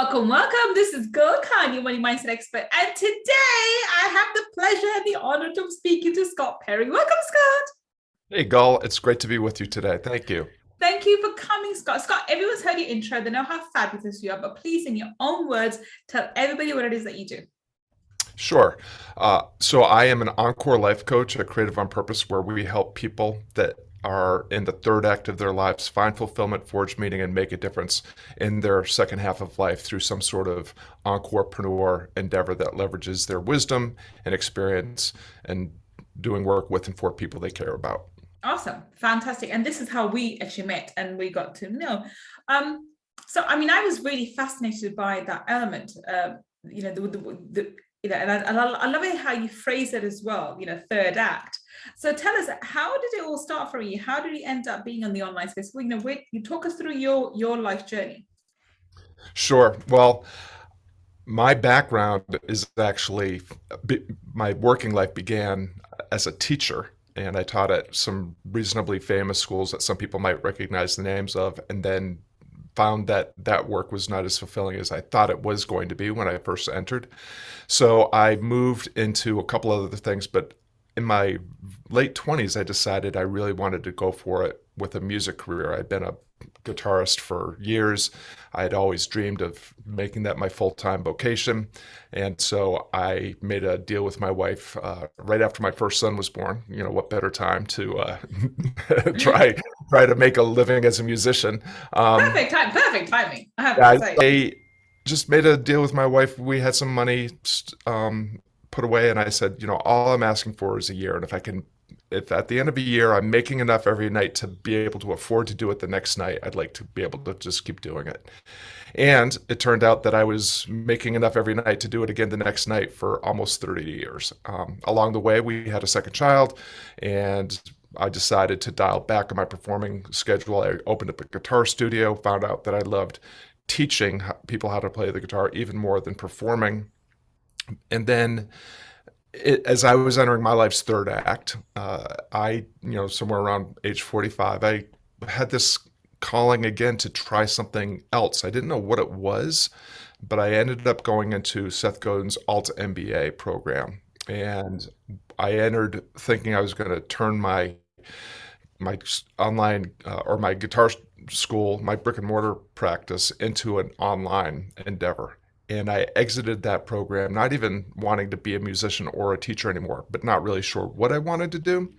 Welcome, welcome. This is Gull, your money mindset expert. And today I have the pleasure and the honor of speaking to Scott Perry. Welcome, Scott. Hey, Gull, it's great to be with you today. Thank you. Thank you for coming, Scott. Scott, everyone's heard your intro. They know how fabulous you are, but please, in your own words, tell everybody what it is that you do. Sure. So I am an Encore life coach at Creative on Purpose, where we help people that are in the third act of their lives find fulfillment, forge meaning, and make a difference in their second half of life through some sort of entrepreneur endeavor that leverages their wisdom and experience and doing work with and for people they care about. Awesome. Fantastic. And this is how we actually met and we got to know. Um, I was really fascinated by that element, and I love it how you phrase it as well, third act. So tell us, how did it all start for you? How did you end up being on the online space? Well, you talk us through your life journey. Sure. Well, my background is actually my working life began as a teacher, and I taught at some reasonably famous schools that some people might recognize the names of, and then found that that work was not as fulfilling as I thought it was going to be when I first entered. So I moved into a couple other things, but in my late 20s, I decided I really wanted to go for it with a music career. I'd been a guitarist for years. I had always dreamed of making that my full-time vocation. And so I made a deal with my wife right after my first son was born. You know, what better time to try try to make a living as a musician. Perfect timing, I have to I, say. I just made a deal with my wife. We had some money put away, and I said, all I'm asking for is a year. And if at the end of a year I'm making enough every night to be able to afford to do it the next night, I'd like to be able to just keep doing it. And it turned out that I was making enough every night to do it again the next night for almost 30 years. Along the way, we had a second child, and I decided to dial back on my performing schedule. I opened up a guitar studio, found out that I loved teaching people how to play the guitar even more than performing. And then as I was entering my life's third act, somewhere around age 45, I had this calling again to try something else. I didn't know what it was, but I ended up going into Seth Godin's Alt MBA program. And I entered thinking I was going to turn my online or my guitar school, my brick and mortar practice into an online endeavor. And I exited that program, not even wanting to be a musician or a teacher anymore, but not really sure what I wanted to do.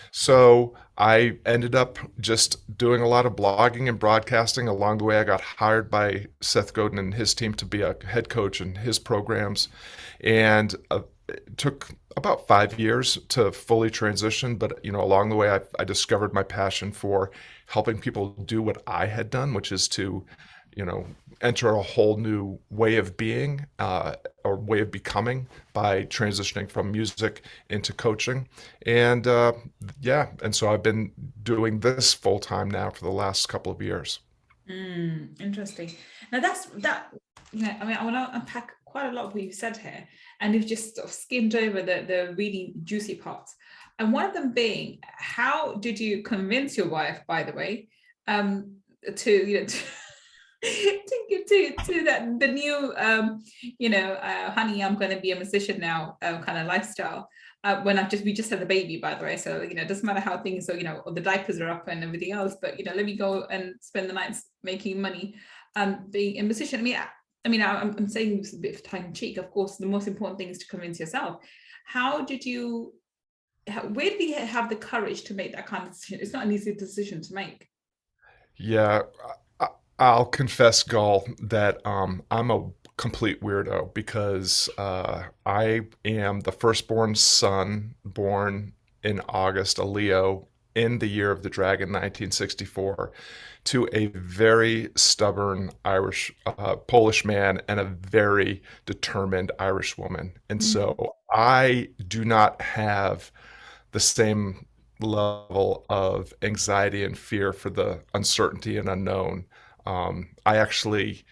So I ended up just doing a lot of blogging and broadcasting. Along the way, I got hired by Seth Godin and his team to be a head coach in his programs. And it took about 5 years to fully transition. But, along the way, I discovered my passion for helping people do what I had done, which is to you know, enter a whole new way of being or way of becoming by transitioning from music into coaching. And and so I've been doing this full time now for the last couple of years. Interesting. Now that's that. I want to unpack quite a lot of what you've said here, and you've just sort of skimmed over the really juicy parts. And one of them being, how did you convince your wife, by the way, to to that the new honey, I'm going to be a musician now kind of lifestyle. When we just had the baby, by the way, so it doesn't matter how things are, or the diapers are up and everything else, but let me go and spend the nights making money, being a musician. I'm saying this a bit of tongue in cheek. Of course, the most important thing is to convince yourself. Where did you have the courage to make that kind of decision? It's not an easy decision to make. Yeah, I- I'll confess, Gull, that I'm a complete weirdo because I am the firstborn son born in August, a Leo, in the year of the dragon, 1964, to a very stubborn Irish, Polish man and a very determined Irish woman. And Mm. so I do not have the same level of anxiety and fear for the uncertainty and unknown. I actually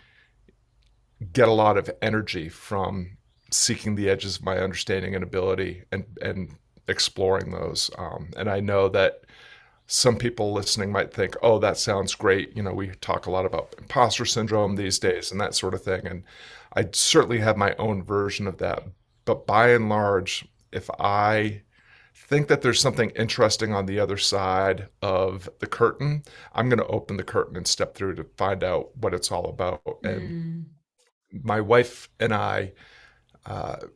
get a lot of energy from seeking the edges of my understanding and ability and exploring those. And I know that some people listening might think, oh, that sounds great. You know, we talk a lot about imposter syndrome these days and that sort of thing. And I certainly have my own version of that. But by and large, if I think that there's something interesting on the other side of the curtain, I'm going to open the curtain and step through to find out what it's all about. And Mm, my wife and I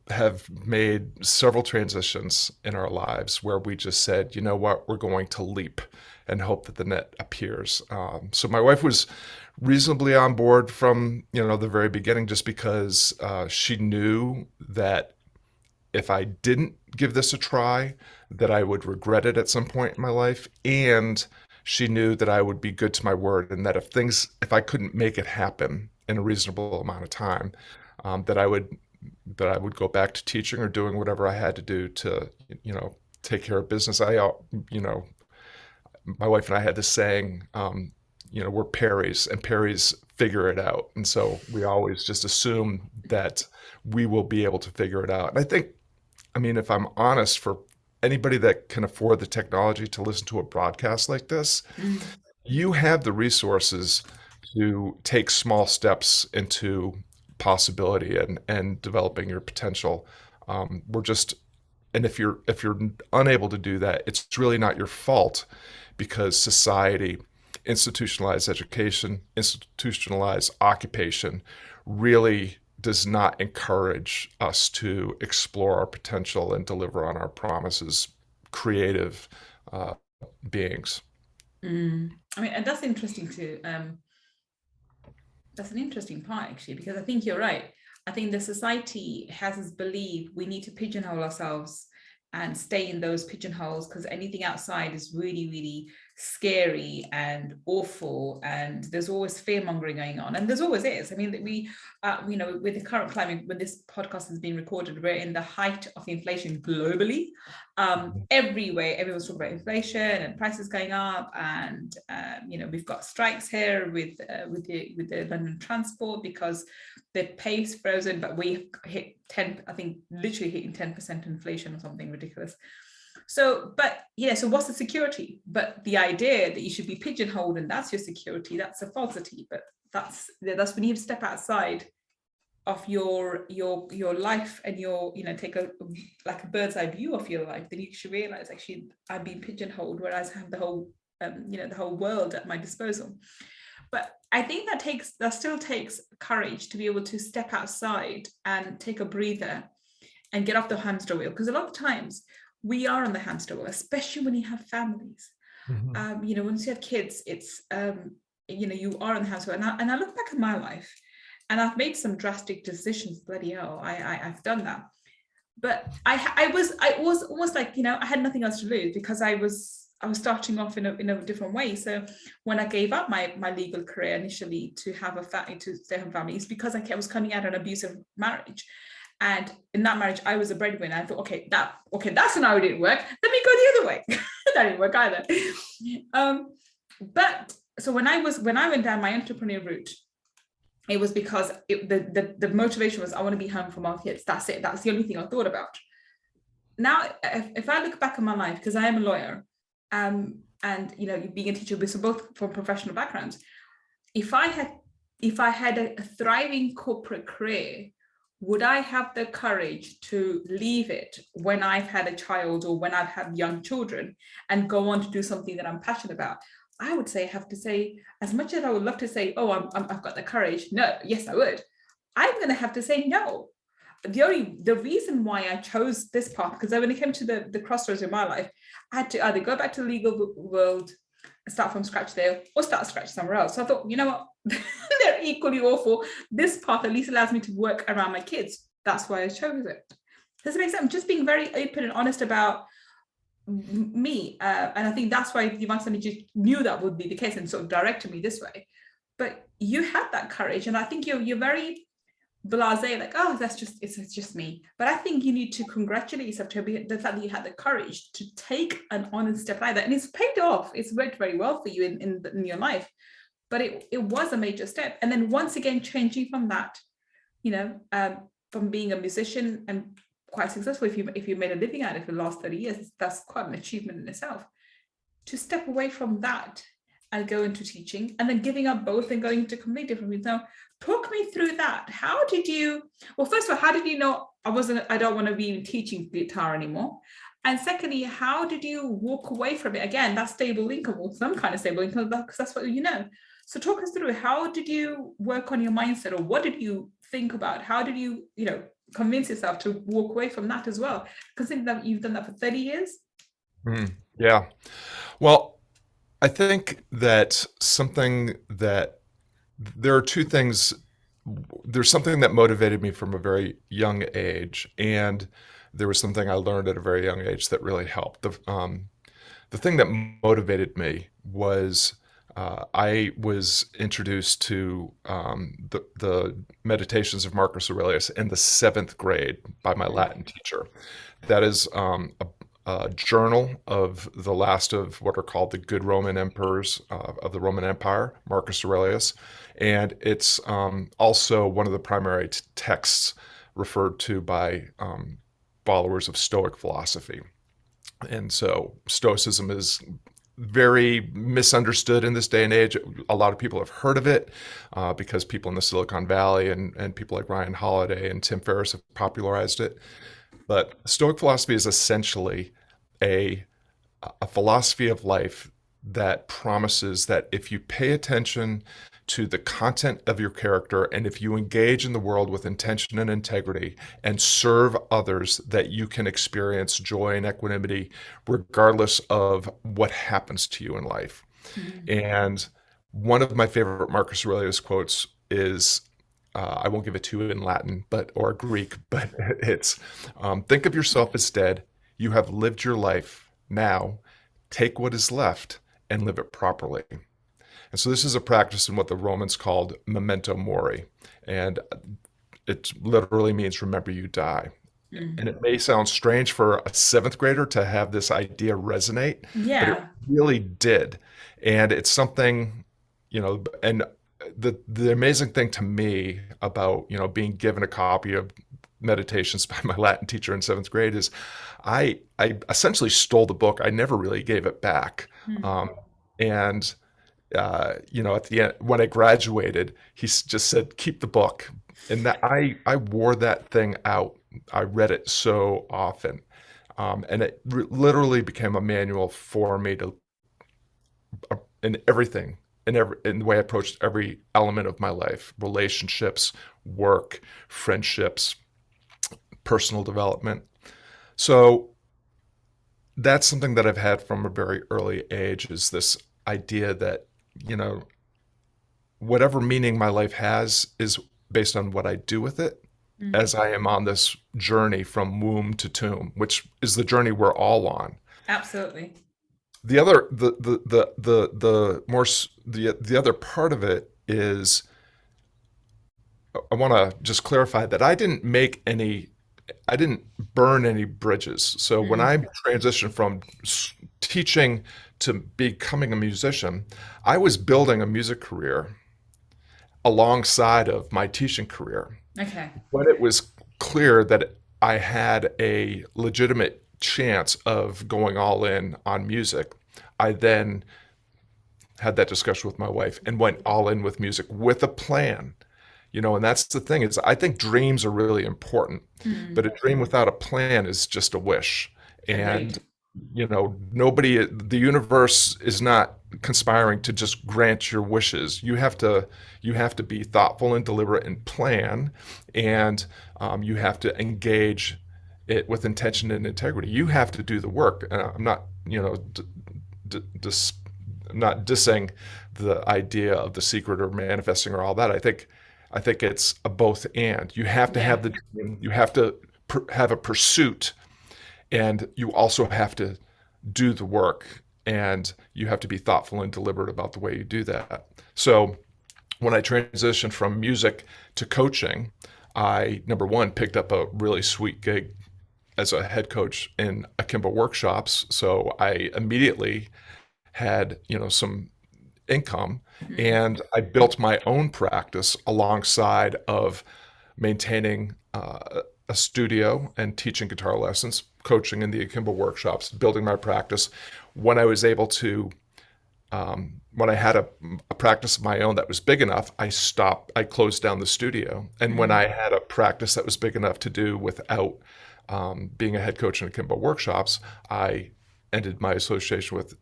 have made several transitions in our lives where we just said, you know what, we're going to leap and hope that the net appears. So my wife was reasonably on board from the very beginning, just because she knew that if I didn't give this a try, that I would regret it at some point in my life, and she knew that I would be good to my word, and that if I couldn't make it happen in a reasonable amount of time, that I would go back to teaching or doing whatever I had to do to, take care of business. You know, my wife and I had this saying, we're Perrys, and Perrys figure it out. And so we always just assume that we will be able to figure it out. And I think, I mean, if I'm honest, for anybody that can afford the technology to listen to a broadcast like this, mm, you have the resources to take small steps into possibility and developing your potential. We're just, and if you're unable to do that, it's really not your fault, because society, institutionalized education, institutionalized occupation, really does not encourage us to explore our potential and deliver on our promises, creative uh, beings. mm. I mean, and that's interesting too. That's an interesting part, actually, because I think you're right. I think the society has us believe we need to pigeonhole ourselves and stay in those pigeonholes, because anything outside is really, really scary and awful. And there's always fear mongering going on. And there's always is. I mean, with the current climate, when this podcast has been recorded, we're in the height of inflation globally. Everywhere, everyone's talking about inflation and prices going up, and we've got strikes here with the London transport because the pay's frozen, but we hit 10, I think, literally hitting 10% inflation or something ridiculous. So, so what's the security? But the idea that you should be pigeonholed and that's your security, that's a falsity. But that's when you step outside of your life and take a bird's eye view of your life, then you should realize, actually, I'm being pigeonholed, whereas I have the whole world at my disposal. But I think that still takes courage to be able to step outside and take a breather and get off the hamster wheel, because a lot of times we are on the hamster wheel, especially when you have families. Mhm. Once you have kids, it's you are on the hamster wheel. And I look back at my life, and I've made some drastic decisions. Bloody hell, I've done that. But I was almost like, I had nothing else to lose, because I was starting off in a different way. So when I gave up my legal career initially to have to stay home family, it's because I was coming out of an abusive marriage. And in that marriage, I was a breadwinner. I thought, that scenario didn't work. Let me go the other way. That didn't work either. But so when I went down my entrepreneurial route, it was because the motivation was, I want to be home for my kids. That's it. That's the only thing I thought about. Now, if I look back on my life, because I am a lawyer, and being a teacher, we're both from professional backgrounds. If I had a thriving corporate career, would I have the courage to leave it when I've had a child or when I've had young children and go on to do something that I'm passionate about? I would say, as much as I would love to say, oh, I've got the courage. No, yes, I would. I'm going to have to say no. The reason why I chose this path, because when it came to the crossroads in my life, I had to either go back to the legal world and start from scratch there, or start scratch somewhere else. So I thought, you know what, they're equally awful. This path at least allows me to work around my kids. That's why I chose it. Does it make sense? I'm just being very open and honest about me, and I think that's why Divine Energy knew that would be the case and sort of directed me this way. But you had that courage, and I think you're very blasé, like, oh, it's just me. But I think you need to congratulate yourself to the fact that you had the courage to take an honest step like that, and it's paid off. It's worked very well for you in your life. But it was a major step, and then once again changing from that, from being a musician and quite successful, if you made a living out of it for the last 30 years, that's quite an achievement in itself. to step away from that and go into teaching, and then giving up both and going into completely different fields. Now, talk me through that. How did you, well, first of all, how did you know I don't want to be teaching guitar anymore? And secondly, how did you walk away from it? Again, that stable income, or some kind of stable income, because that's what you know. So talk us through, how did you work on your mindset, or what did you think about? How did you, convince yourself to walk away from that as well? Considering that you've done that for 30 years. Yeah. Well, I think that something that there are two things. There's something that motivated me from a very young age, and there was something I learned at a very young age that really helped. The thing that motivated me was I was introduced to the Meditations of Marcus Aurelius in the seventh grade by my Latin teacher. That is a journal of the last of what are called the good Roman emperors of the Roman Empire, Marcus Aurelius. And it's also one of the primary texts referred to by followers of Stoic philosophy. And so Stoicism is very misunderstood in this day and age. A lot of people have heard of it because people in the Silicon Valley and people like Ryan Holiday and Tim Ferriss have popularized it. But Stoic philosophy is essentially a philosophy of life that promises that if you pay attention to the content of your character, and if you engage in the world with intention and integrity and serve others, that you can experience joy and equanimity regardless of what happens to you in life. And one of my favorite Marcus Aurelius quotes is, I won't give it to you in Latin, or Greek, but it's, think of yourself as dead. You have lived your life. Now take what is left and live it properly. And so this is a practice in what the Romans called memento mori. And it literally means remember you die. And it may sound strange for a seventh grader to have this idea resonate, but it really did. And it's something, and the amazing thing to me about, being given a copy of Meditations by my Latin teacher in seventh grade is I essentially stole the book. I never really gave it back. And at the end, when I graduated, he just said, keep the book. And that I wore that thing out. I read it so often. And it literally became a manual for me to, in everything, in the way I approached every element of my life, relationships, work, friendships, personal development. So that's something that I've had from a very early age, is this idea that, whatever meaning my life has is based on what I do with it, as I am on this journey from womb to tomb, which is the journey we're all on. Absolutely. The other the other part of it is, I want to just clarify that I didn't burn any bridges. So when I transitioned from teaching to becoming a musician, I was building a music career alongside of my teaching career. Okay. When it was clear that I had a legitimate chance of going all in on music, I then had that discussion with my wife and went all in with music with a plan. And that's the thing, is I think dreams are really important, but a dream without a plan is just a wish. And, the universe is not conspiring to just grant your wishes. You have to be thoughtful and deliberate and plan, and you have to engage it with intention and integrity. You have to do the work. I'm not, not dissing the idea of The Secret or manifesting or all that. I think it's a both and. You have to have the dream, you have to have a pursuit, and you also have to do the work, and you have to be thoughtful and deliberate about the way you do that. So when I transitioned from music to coaching, I, number one, picked up a really sweet gig as a head coach in Akimbo workshops. So I immediately had, some income, and I built my own practice alongside of maintaining a studio and teaching guitar lessons, coaching in the Akimbo workshops, building my practice, when I was able to, when I had a practice of my own that was big enough, I closed down the studio. And when I had a practice that was big enough to do without being a head coach in Akimbo workshops, I ended my association with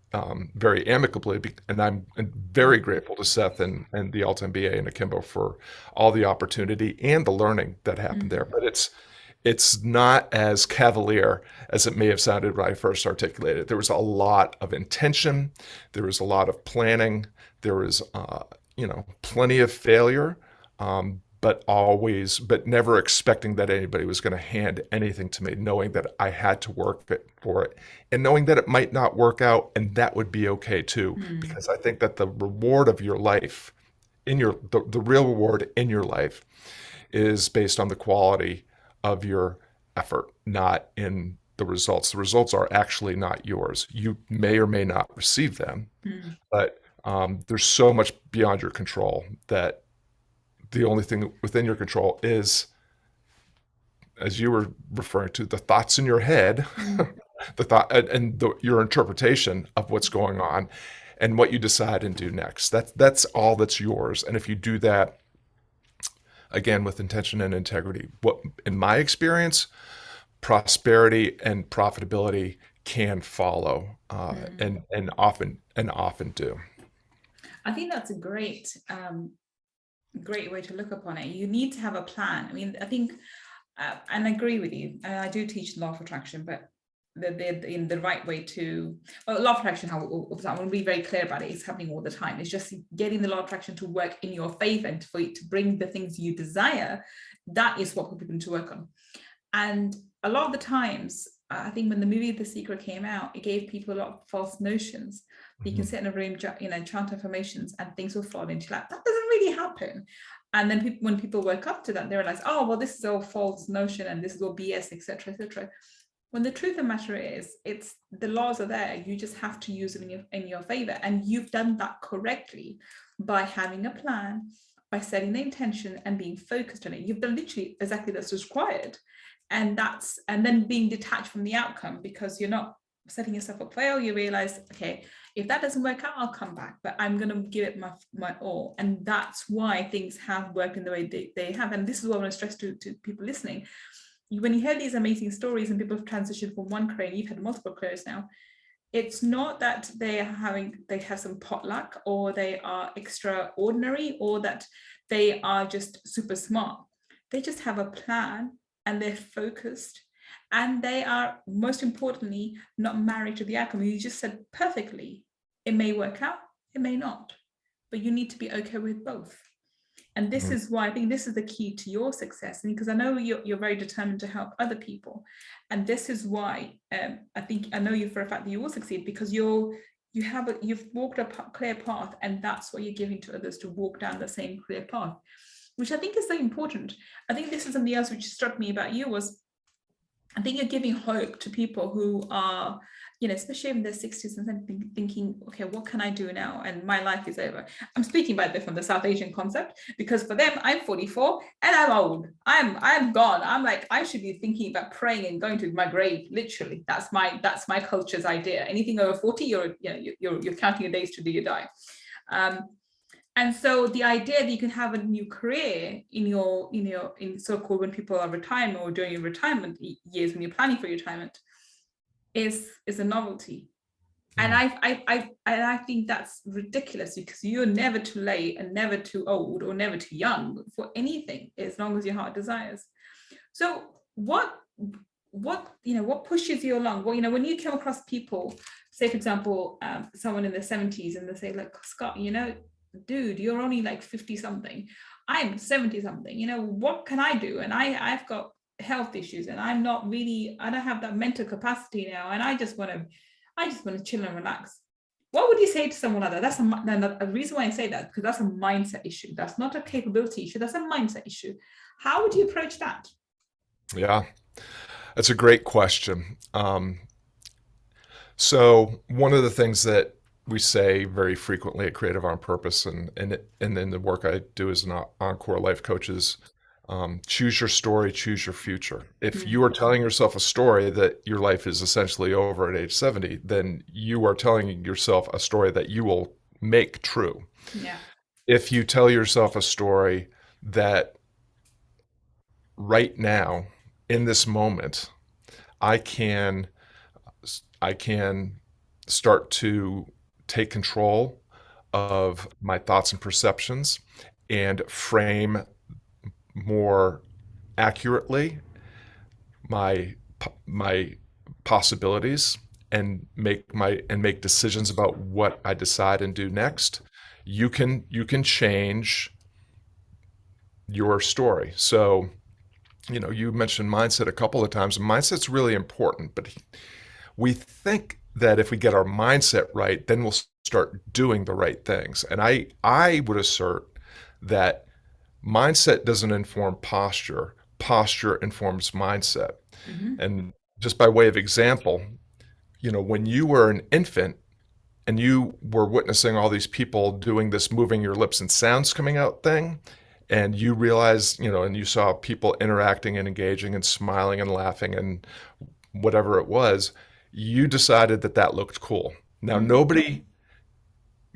very amicably. And I'm very grateful to Seth and the Alta MBA and Akimbo for all the opportunity and the learning that happened there. But it's not as cavalier as it may have sounded when I first articulated. There was a lot of intention. There was a lot of planning. There was, plenty of failure, but never expecting that anybody was going to hand anything to me, knowing that I had to work for it, and knowing that it might not work out, and that would be okay too, because I think that the reward of your life, the real reward in your life, is based on the quality of your effort, not in the results. The results are actually not yours. You may or may not receive them, but there's so much beyond your control that the only thing within your control is, as you were referring to, the thoughts in your head, the thought and your interpretation of what's going on, and what you decide and do next. That's all that's yours. And if you do that, again, with intention and integrity, what, in my experience, prosperity and profitability can follow, and often do. I think that's a great way to look upon it. You need to have a plan. I mean, I think, and I agree with you. I do teach law of attraction, but in the right way to, well, law of attraction, I want to be very clear about it. It's happening all the time. It's just getting the law of attraction to work in your favor and for it to bring the things you desire. That is what people need to work on. And a lot of the times, I think when the movie The Secret came out, it gave people a lot of false notions. You can sit in a room, chant affirmations, and things will fall into your lap. That doesn't really happen. And then when people woke up to that, they realize, oh, well, this is all false notion, and this is all BS, etc., etc. When the truth of the matter is, it's the laws are there. You just have to use them in your favor, and you've done that correctly by having a plan, by setting the intention and being focused on it. You've done literally exactly that's required. And then being detached from the outcome, because you're not setting yourself up for fail. You realize, okay, if that doesn't work out, I'll come back, but I'm going to give it my all. And that's why things have worked in the way they have. And this is what I want to stress to people listening. When you hear these amazing stories and people have transitioned from one career, you've had multiple careers now, it's not that they have some potluck, or they are extraordinary, or that they are just super smart. They just have a plan, and they're focused, and they are, most importantly, not married to the outcome. You just said perfectly, it may work out, it may not, but you need to be okay with both. And this is why I think this is the key to your success, and because I know you're very determined to help other people, and this is why I know you for a fact that you will succeed, because you've walked a clear path, and that's what you're giving to others, to walk down the same clear path, which I think is so important. I think this is something else which struck me about you was, I think you're giving hope to people who are, especially in their 60s and thinking, okay, what can I do now? And my life is over. I'm speaking, by the way, from the South Asian concept, because for them, I'm 44 and I'm old. I'm gone. I'm like, I should be thinking about praying and going to my grave. Literally, that's my culture's idea. Anything over 40, you're counting your days till you die. And so the idea that you can have a new career in so-called, when people are retiring or during your retirement years, when you're planning for retirement, is a novelty. And I think that's ridiculous, because you're never too late and never too old or never too young for anything, as long as your heart desires. So what pushes you along? Well, when you come across people, say for example, someone in their 70s, and they say, look, Scott, dude, you're only like 50 something, I'm 70 something, what can I do? And I've got health issues, and I don't have that mental capacity now, and I just want to chill and relax. What would you say to someone like that? That's a reason why I say that, because that's a mindset issue. That's not a capability issue, that's a mindset issue. How would you approach that? Yeah, that's a great question. So one of the things that we say very frequently at Creative on Purpose, and in the work I do as an Encore life coach, is Choose your story, choose your future. If Mm. you are telling yourself a story that your life is essentially over at age 70, then you are telling yourself a story that you will make true. Yeah. If you tell yourself a story that right now, in this moment, I can I can start to take control of my thoughts and perceptions and frame more accurately my possibilities and make decisions about what I decide and do next. You can change your story. So, you mentioned mindset a couple of times, and mindset's really important, but we think that if we get our mindset right, then we'll start doing the right things. And I would assert that mindset doesn't inform posture, posture informs mindset. Hmm. And just by way of example, when you were an infant and you were witnessing all these people doing this moving your lips and sounds coming out thing, and you realized, and you saw people interacting and engaging and smiling and laughing and whatever it was, you decided that that looked cool. Now, nobody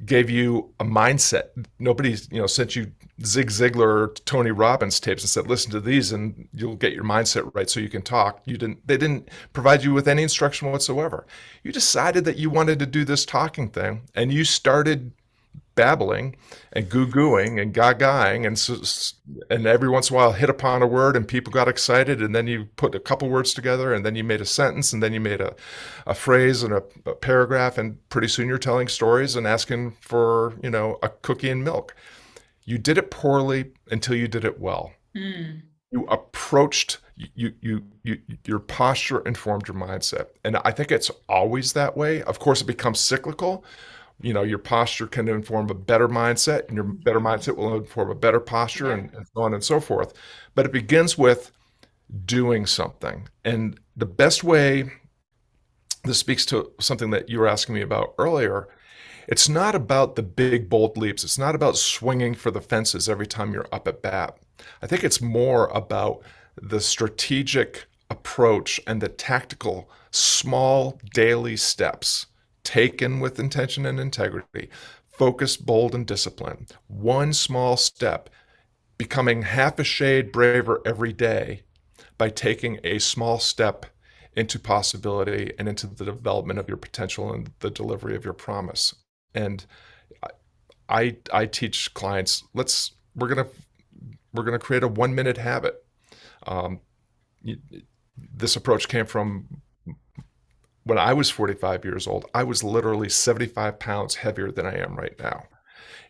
gave you a mindset. Nobody's, sent you Zig Ziglar or Tony Robbins tapes and said, listen to these and you'll get your mindset right so you can talk. They didn't provide you with any instruction whatsoever. You decided that you wanted to do this talking thing and you started babbling and goo-gooing and gagaing and every once in a while hit upon a word and people got excited and then you put a couple words together and then you made a sentence and then you made a phrase and a paragraph and pretty soon you're telling stories and asking for, a cookie and milk. You did it poorly until you did it well. Mm. You approached your posture informed your mindset. And I think it's always that way. Of course, it becomes cyclical. Your posture can inform a better mindset, and your better mindset will inform a better posture, Yeah. and so on and so forth. But it begins with doing something. And the best way, this speaks to something that you were asking me about earlier. It's not about the big, bold leaps. It's not about swinging for the fences every time you're up at bat. I think it's more about the strategic approach and the tactical, small daily steps taken with intention and integrity, focused, bold, and disciplined. One small step, becoming half a shade braver every day by taking a small step into possibility and into the development of your potential and the delivery of your promise. And I teach clients, we're gonna create a 1 minute habit. Um, this approach came from when I was 45 years old. I was literally 75 pounds heavier than I am right now,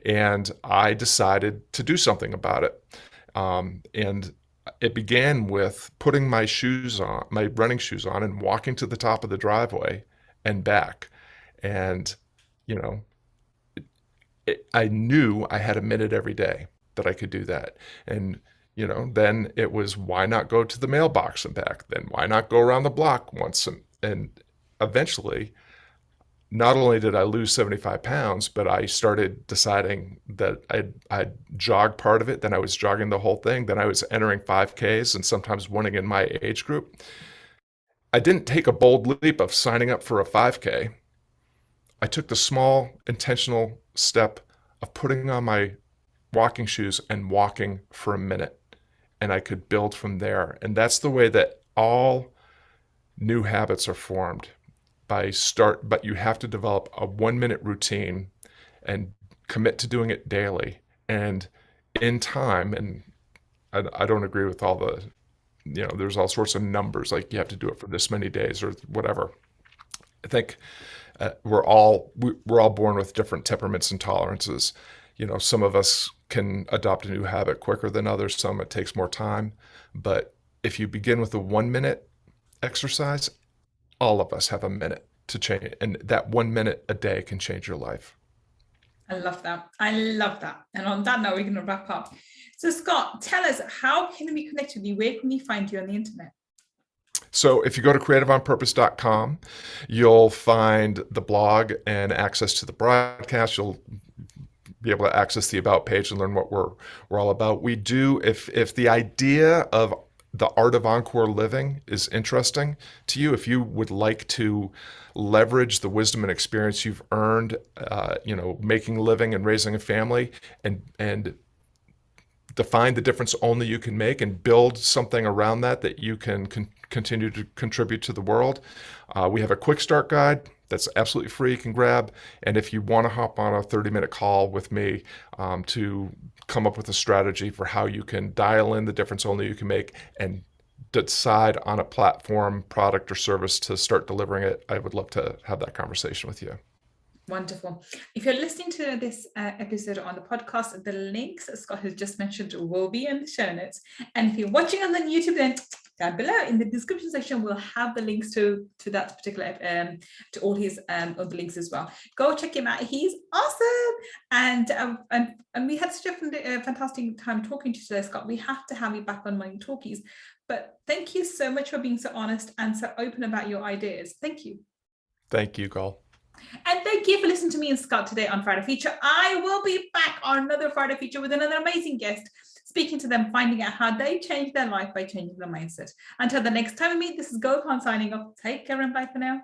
and I decided to do something about it. And it began with putting my shoes on, my running shoes on, and walking to the top of the driveway and back. And you know, I knew I had a minute every day that I could do that. And, then it was why not go to the mailbox and back? Then why not go around the block once? And eventually, not only did I lose 75 pounds, but I started deciding that I'd jog part of it. Then I was jogging the whole thing. Then I was entering 5Ks and sometimes winning in my age group. I didn't take a bold leap of signing up for a 5K. I took the small intentional step of putting on my walking shoes and walking for a minute, and I could build from there. And that's the way that all new habits are formed but you have to develop a 1 minute routine and commit to doing it daily. And in time, and I don't agree with all the, there's all sorts of numbers like you have to do it for this many days or whatever. I think we're all born with different temperaments and tolerances. Some of us can adopt a new habit quicker than others. Some it takes more time. But if you begin with a 1 minute exercise, all of us have a minute to change, and that 1 minute a day can change your life. I love that. I love that. And on that note, we're going to wrap up. So Scott, tell us, how can we connect with you? Where can we find you on the internet? So if you go to creativeonpurpose.com, you'll find the blog and access to the broadcast. You'll be able to access the About page and learn what we're all about. We do, if the idea of the art of Encore Living is interesting to you, if you would like to leverage the wisdom and experience you've earned, making a living and raising a family, and define the difference only you can make and build something around that you can continue to contribute to the world. We have a quick start guide that's absolutely free, you can grab. And if you want to hop on a 30-minute call with me to come up with a strategy for how you can dial in the difference only you can make and decide on a platform, product, or service to start delivering it, I would love to have that conversation with you. Wonderful. If you're listening to this episode on the podcast, the links Scott has just mentioned will be in the show notes. And if you're watching on the YouTube, then down below in the description section, we'll have the links to that particular, to all his other links as well. Go check him out. He's awesome. And we had such a fantastic time talking to you today, Scott. We have to have you back on Money Talkies. But thank you so much for being so honest and so open about your ideas. Thank you. Thank you, Gull. And thank you for listening to me and Scott today on Friday Feature. I will be back on another Friday Feature with another amazing guest, speaking to them, finding out how they changed their life by changing their mindset. Until the next time we meet, this is Gull signing off. Take care and bye for now.